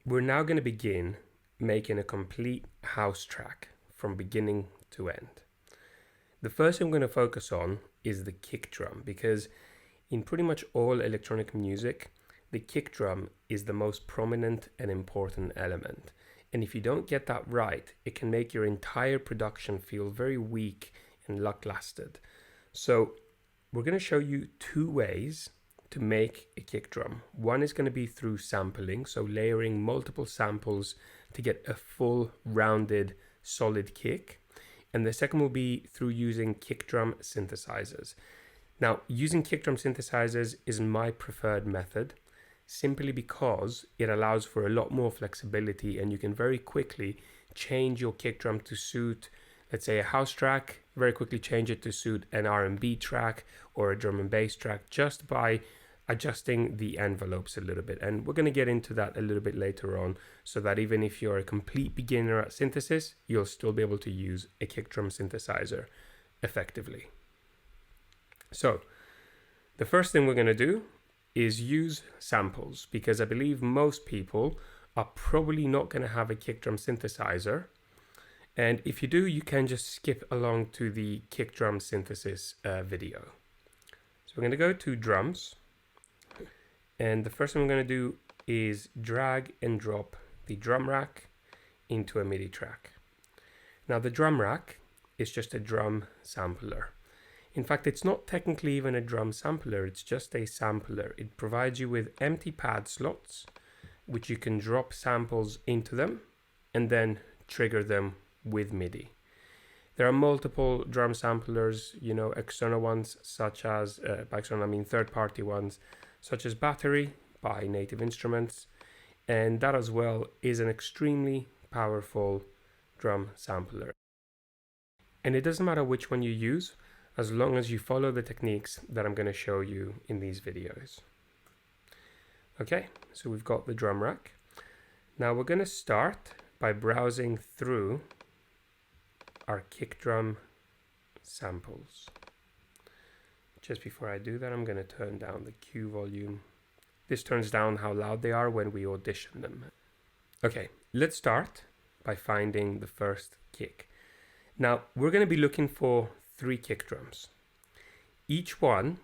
We're now going to begin making a complete house track from beginning to end. The first thing I'm going to focus on is the kick drum, because in pretty much all electronic music, the kick drum is the most prominent and important element. And if you don't get that right, it can make your entire production feel very weak and lackluster. So we're going to show you two ways to make a kick drum. One is going to be through sampling, so layering multiple samples to get a full rounded solid kick. And the second will be through using kick drum synthesizers. Now, using kick drum synthesizers is my preferred method, simply because it allows for a lot more flexibility and you can very quickly change your kick drum to suit, let's say, a house track, very quickly change it to suit an R&B track or a drum and bass track just by adjusting the envelopes a little bit. And we're going to get into that a little bit later on, so that even if you're a complete beginner at synthesis, you'll still be able to use a kick drum synthesizer effectively. So the first thing we're going to do is use samples, because I believe most people are probably not going to have a kick drum synthesizer. And if you do, you can just skip along to the kick drum synthesis video. So we're going to go to drums. And the first thing we're going to do is drag and drop the drum rack into a MIDI track. Now the drum rack is just a drum sampler. In fact, it's not technically even a drum sampler, it's just a sampler. It provides you with empty pad slots, which you can drop samples into them and then trigger them with MIDI. There are multiple drum samplers, external ones such as, by external I mean third-party ones, such as Battery by Native Instruments, and that as well is an extremely powerful drum sampler. And it doesn't matter which one you use, as long as you follow the techniques that I'm going to show you in these videos. Okay, so we've got the drum rack. Now we're going to start by browsing through our kick drum samples. Just before I do that, I'm going to turn down the Q volume. This turns down how loud they are when we audition them. Okay, let's start by finding the first kick. Now, we're going to be looking for 3 kick drums. Each one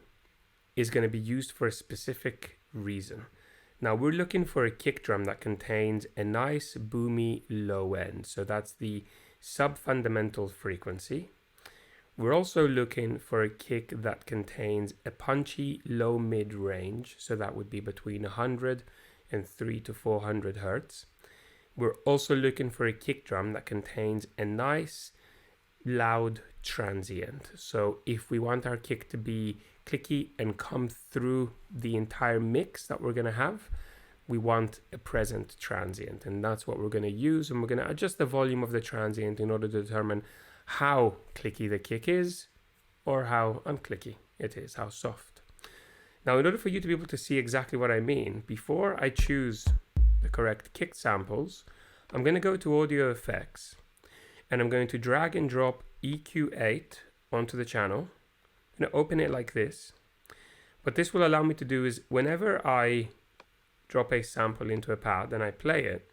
is going to be used for a specific reason. Now, we're looking for a kick drum that contains a nice boomy low end. So that's the sub-fundamental frequency. We're also looking for a kick that contains a punchy low mid range, so that would be between 100 and 300 to 400 hertz. We're also looking for a kick drum that contains a nice loud transient. So if we want our kick to be clicky and come through the entire mix that we're going to have, we want a present transient, and that's what we're going to use. And we're going to adjust the volume of the transient in order to determine how clicky the kick is or how unclicky it is, how soft. Now, in order for you to be able to see exactly what I mean, before I choose the correct kick samples, I'm going to go to Audio Effects and I'm going to drag and drop EQ8 onto the channel. I'm going to open it like this. What this will allow me to do is whenever I drop a sample into a pad and I play it,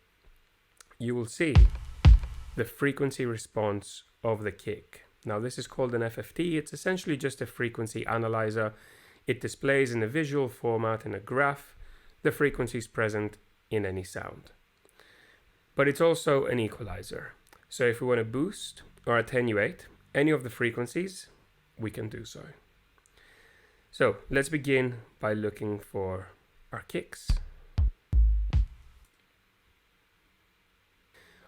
you will see the frequency response of the kick. Now this is called an FFT. It's essentially just a frequency analyzer. It displays in a visual format, in a graph, the frequencies present in any sound. But it's also an equalizer. So if we want to boost or attenuate any of the frequencies, we can do so. So let's begin by looking for our kicks.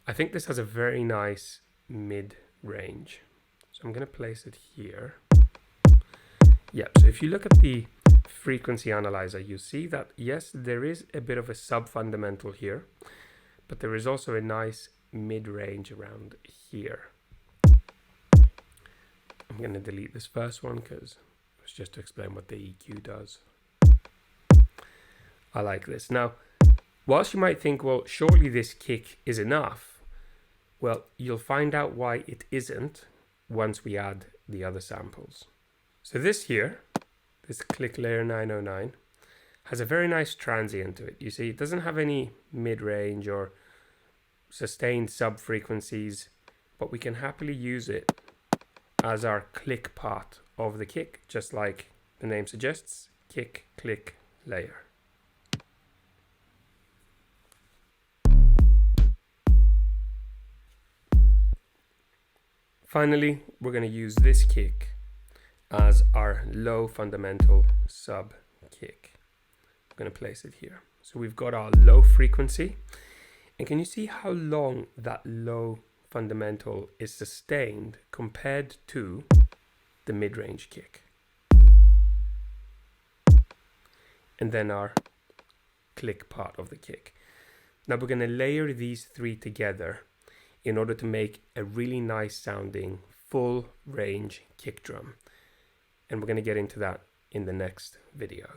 I think this has a very nice mid-range. So I'm going to place it here. Yeah, so if you look at the frequency analyzer, you see that, yes, there is a bit of a sub-fundamental here, but there is also a nice mid-range around here. I'm going to delete this first one because it was just to explain what the EQ does. I like this. Now, whilst you might think, well, surely this kick is enough, well, you'll find out why it isn't once we add the other samples. So this here, this Click Layer 909, has a very nice transient to it. You see, it doesn't have any mid-range or sustained sub-frequencies, but we can happily use it as our click part of the kick, just like the name suggests, kick, click, layer. Finally, we're going to use this kick as our low fundamental sub kick. I'm going to place it here. So we've got our low frequency, and can you see how long that low fundamental is sustained compared to the mid-range kick? And then our click part of the kick. Now we're going to layer these three together in order to make a really nice sounding full range kick drum. And we're going to get into that in the next video.